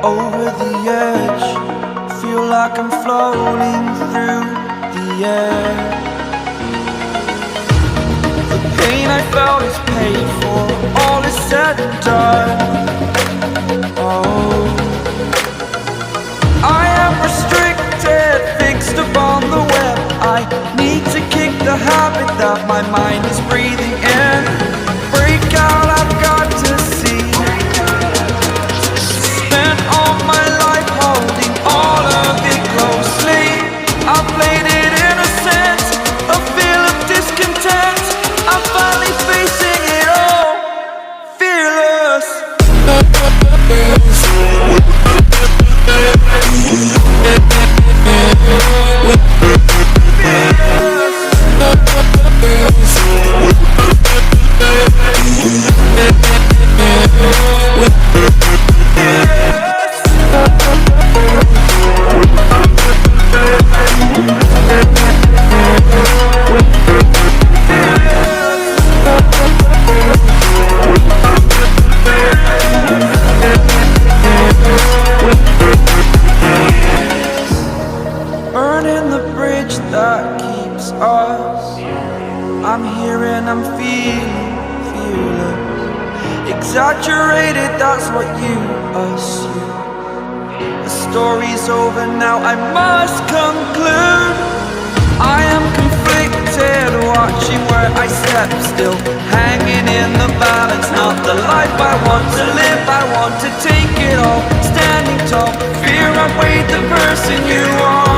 over the edge. Feel like I'm floating through the air. The pain I felt is paid for, all is said and done. Oh, I am restricted, fixed upon the web. I need to kick the habit that my mind is breathing in. Break out, I've got to see. Spent all my life holding all of it closely. I played it innocent, a feel of discontent. I'm finally facing it all, fearless. Burning the bridge that keeps us. I'm here and I'm feeling fearless. Exaggerated, that's what you assume. The story's over now, I must conclude. I am conflicted, watching where I step still, hanging in the balance. Not the life I want to live, I want to take it all. Standing tall, fear I've weighed the person you are.